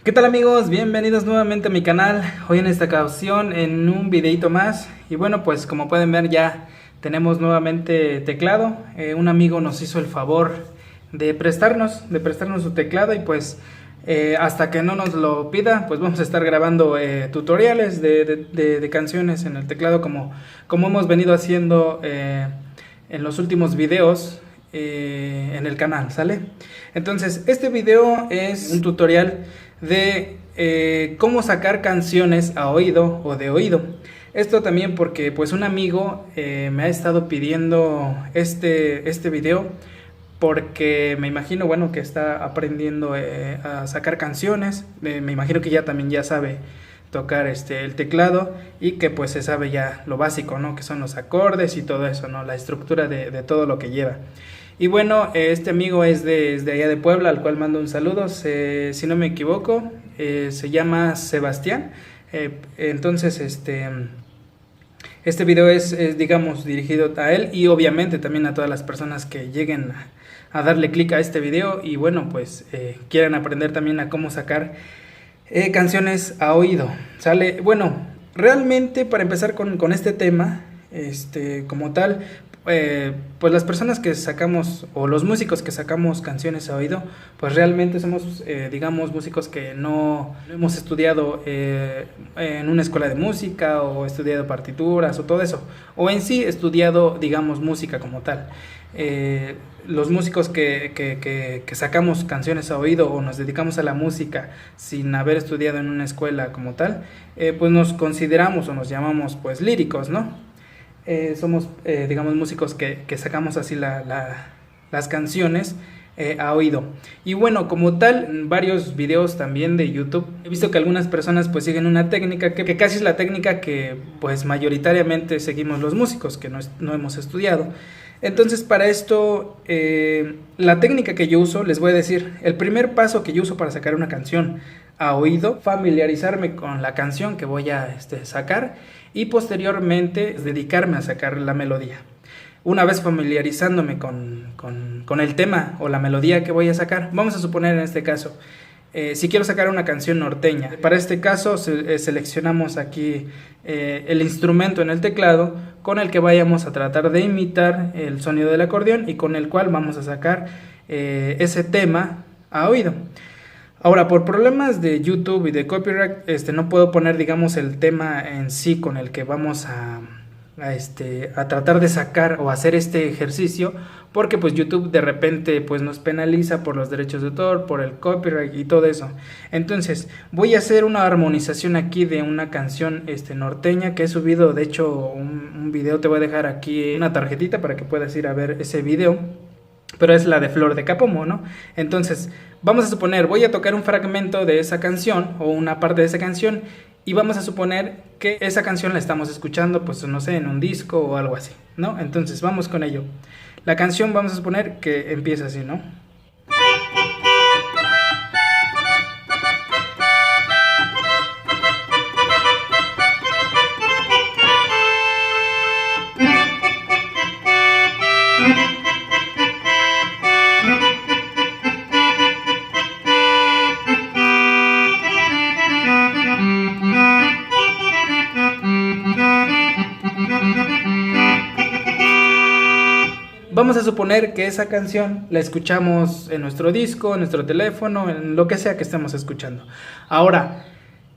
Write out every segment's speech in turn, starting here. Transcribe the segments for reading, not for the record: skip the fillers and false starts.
¿Qué tal amigos? Bienvenidos nuevamente a mi canal. Hoy en esta ocasión en un videito más. Y bueno, pues como pueden ver ya tenemos nuevamente teclado. Un amigo nos hizo el favor de prestarnos su teclado y pues hasta que no nos lo pida, pues vamos a estar grabando tutoriales de canciones en el teclado como hemos venido haciendo en los últimos videos en el canal, ¿sale? Entonces, este video es un tutorial de cómo sacar canciones a oído o de oído. Esto también porque pues un amigo me ha estado pidiendo este video porque me imagino, bueno, que está aprendiendo a sacar canciones. Me imagino que ya también ya sabe tocar el teclado y que pues se sabe ya lo básico, ¿no? Que son los acordes y todo eso, ¿no? La estructura de todo lo que lleva. Y bueno, este amigo es de allá de Puebla, al cual mando un saludo, si no me equivoco, se llama Sebastián. Entonces, este video es, digamos, dirigido a él y obviamente también a todas las personas que lleguen a darle clic a este video y bueno, pues quieran aprender también a cómo sacar canciones a oído, ¿sale? Bueno, realmente para empezar con este tema, como tal, pues las personas que sacamos o los músicos que sacamos canciones a oído, pues realmente somos, digamos, músicos que no hemos estudiado en una escuela de música o estudiado partituras o todo eso, o en sí estudiado, digamos, música como tal. Los músicos que sacamos canciones a oído o nos dedicamos a la música sin haber estudiado en una escuela como tal, pues nos consideramos o nos llamamos pues líricos, ¿no? Somos, digamos, músicos que sacamos así las canciones a oído. Y bueno, como tal, en varios videos también de YouTube, he visto que algunas personas pues siguen una técnica que casi es la técnica que pues mayoritariamente seguimos los músicos que no hemos estudiado. Entonces para esto, la técnica que yo uso, les voy a decir, el primer paso que yo uso para sacar una canción a oído, familiarizarme con la canción que voy a sacar y posteriormente dedicarme a sacar la melodía. Una vez familiarizándome con el tema o la melodía que voy a sacar, vamos a suponer en este caso, si quiero sacar una canción norteña, para este caso seleccionamos aquí el instrumento en el teclado con el que vayamos a tratar de imitar el sonido del acordeón y con el cual vamos a sacar ese tema a oído. Ahora, por problemas de YouTube y de copyright, no puedo poner, digamos, el tema en sí con el que vamos a tratar de sacar o hacer este ejercicio, porque pues YouTube de repente pues nos penaliza por los derechos de autor, por el copyright y todo eso. Entonces, voy a hacer una armonización aquí de una canción norteña que he subido, de hecho, un video. Te voy a dejar aquí una tarjetita para que puedas ir a ver ese video, pero es la de Flor de Capomo, ¿no? Entonces, vamos a suponer, voy a tocar un fragmento de esa canción o una parte de esa canción y vamos a suponer que esa canción la estamos escuchando, pues no sé, en un disco o algo así, ¿no? Entonces, vamos con ello. La canción vamos a suponer que empieza así, ¿no? Vamos a suponer que esa canción la escuchamos en nuestro disco, en nuestro teléfono, en lo que sea que estemos escuchando. Ahora,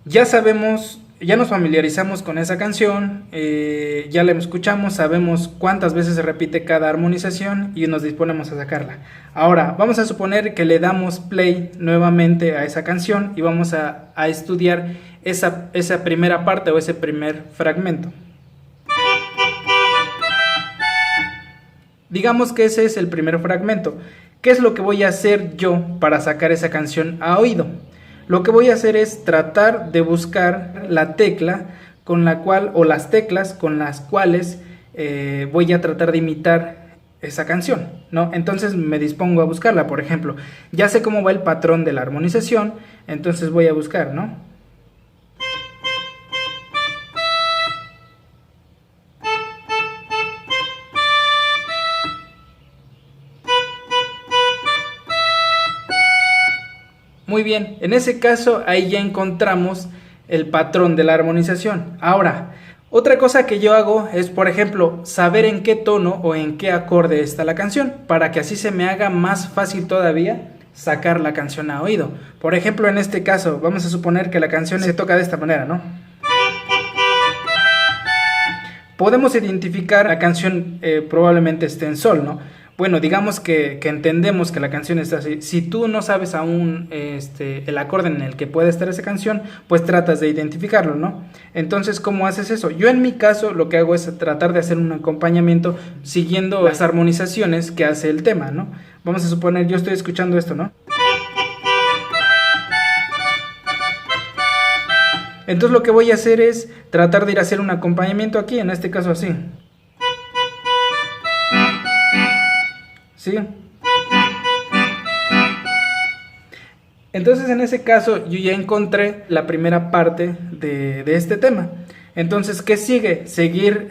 ya sabemos, ya nos familiarizamos con esa canción, ya la escuchamos, sabemos cuántas veces se repite cada armonización y nos disponemos a sacarla. Ahora, vamos a suponer que le damos play nuevamente a esa canción y vamos a estudiar esa primera parte o ese primer fragmento. Digamos que ese es el primer fragmento. ¿Qué es lo que voy a hacer yo para sacar esa canción a oído? Lo que voy a hacer es tratar de buscar la tecla con la cual, o las teclas con las cuales voy a tratar de imitar esa canción, ¿no? Entonces me dispongo a buscarla. Por ejemplo, ya sé cómo va el patrón de la armonización, entonces voy a buscar, ¿no? Muy bien, en ese caso ahí ya encontramos el patrón de la armonización. Ahora, otra cosa que yo hago es, por ejemplo, saber en qué tono o en qué acorde está la canción, para que así se me haga más fácil todavía sacar la canción a oído. Por ejemplo, en este caso, vamos a suponer que la canción se toca de esta manera, ¿no? Podemos identificar la canción, probablemente esté en sol, ¿no? Bueno, digamos que entendemos que la canción está así. Si tú no sabes aún el acorde en el que puede estar esa canción, pues tratas de identificarlo, ¿no? Entonces, ¿cómo haces eso? Yo en mi caso lo que hago es tratar de hacer un acompañamiento siguiendo las armonizaciones que hace el tema, ¿no? Vamos a suponer, yo estoy escuchando esto, ¿no? Entonces lo que voy a hacer es tratar de ir a hacer un acompañamiento aquí, en este caso así. ¿Sí? Entonces en ese caso yo ya encontré la primera parte de este tema. Entonces, ¿qué sigue? Seguir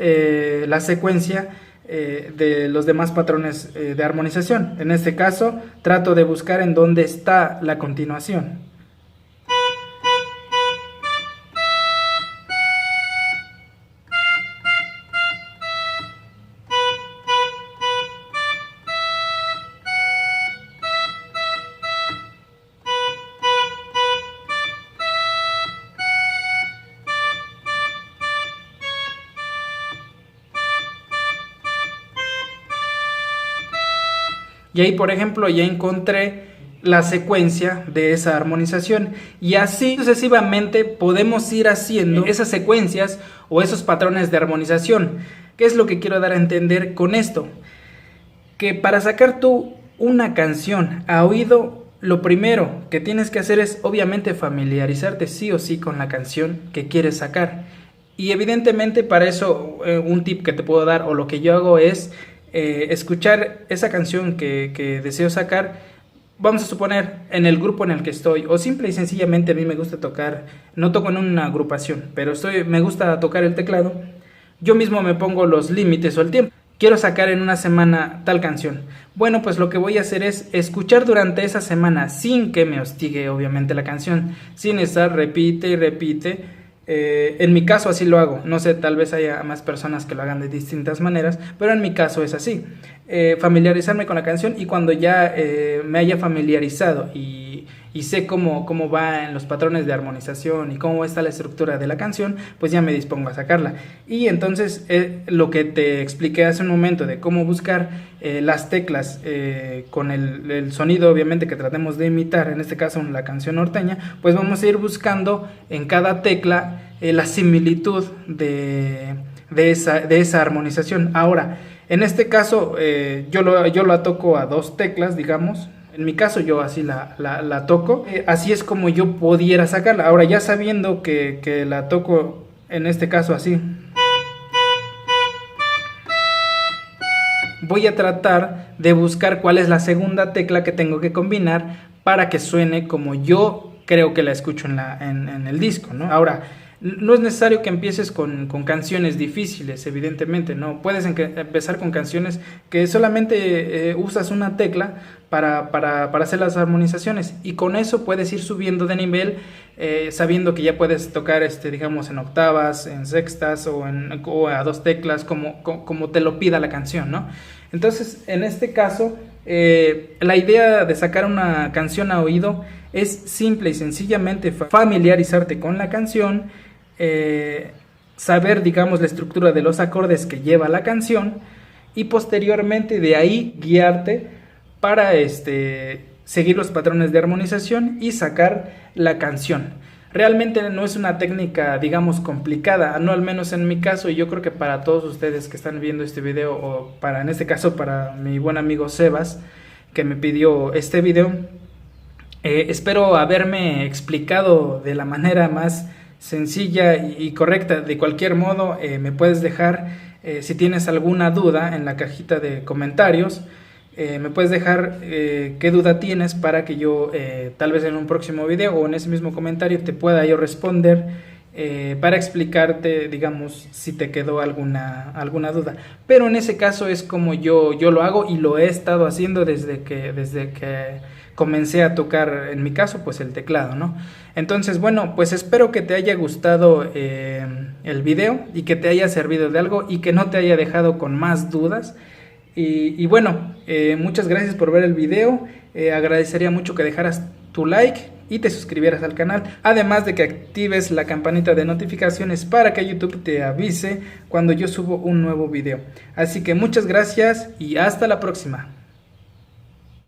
la secuencia de los demás patrones de armonización. En este caso trato de buscar en dónde está la continuación. Y ahí, por ejemplo, ya encontré la secuencia de esa armonización. Y así sucesivamente podemos ir haciendo esas secuencias o esos patrones de armonización. ¿Qué es lo que quiero dar a entender con esto? Que para sacar tú una canción a oído, lo primero que tienes que hacer es obviamente familiarizarte sí o sí con la canción que quieres sacar. Y evidentemente para eso un tip que te puedo dar o lo que yo hago es escuchar esa canción que deseo sacar, vamos a suponer en el grupo en el que estoy, o simple y sencillamente a mí me gusta tocar, no toco en una agrupación, pero me gusta tocar el teclado, yo mismo me pongo los límites o el tiempo. Quiero sacar en una semana tal canción. Bueno, pues lo que voy a hacer es escuchar durante esa semana sin que me hostigue obviamente la canción, sin estar repite y repite. En mi caso así lo hago, no sé, tal vez haya más personas que lo hagan de distintas maneras, pero en mi caso es así, familiarizarme con la canción y cuando ya me haya familiarizado y sé cómo va en los patrones de armonización y cómo está la estructura de la canción, pues ya me dispongo a sacarla. Y entonces lo que te expliqué hace un momento de cómo buscar las teclas con el sonido obviamente que tratemos de imitar, en este caso la canción norteña, pues vamos a ir buscando en cada tecla la similitud de esa armonización. Ahora, en este caso yo la toco a dos teclas, digamos. En mi caso yo así la toco, así es como yo pudiera sacarla. Ahora ya sabiendo que la toco en este caso así, voy a tratar de buscar cuál es la segunda tecla que tengo que combinar para que suene como yo creo que la escucho en el disco, ¿no? Ahora, no es necesario que empieces con canciones difíciles, evidentemente, ¿no? Puedes empezar con canciones que solamente usas una tecla para hacer las armonizaciones y con eso puedes ir subiendo de nivel, sabiendo que ya puedes tocar, digamos, en octavas, en sextas o a dos teclas, como te lo pida la canción, ¿no? Entonces, en este caso, la idea de sacar una canción a oído es simple y sencillamente familiarizarte con la canción, saber, digamos, la estructura de los acordes que lleva la canción y posteriormente de ahí guiarte para seguir los patrones de armonización y sacar la canción. Realmente no es una técnica, digamos, complicada, no al menos en mi caso, y yo creo que para todos ustedes que están viendo este video, o en este caso para mi buen amigo Sebas, que me pidió este video, espero haberme explicado de la manera más sencilla y correcta. De cualquier modo, me puedes dejar, si tienes alguna duda, en la cajita de comentarios. Me puedes dejar qué duda tienes para que yo tal vez en un próximo video o en ese mismo comentario te pueda yo responder para explicarte, digamos, si te quedó alguna duda. Pero en ese caso es como yo lo hago y lo he estado haciendo desde que comencé a tocar, en mi caso, pues el teclado, ¿no? Entonces, bueno, pues espero que te haya gustado el video y que te haya servido de algo y que no te haya dejado con más dudas. Y bueno, muchas gracias por ver el video. Agradecería mucho que dejaras tu like y te suscribieras al canal, además de que actives la campanita de notificaciones para que YouTube te avise cuando yo subo un nuevo video. Así que muchas gracias y hasta la próxima.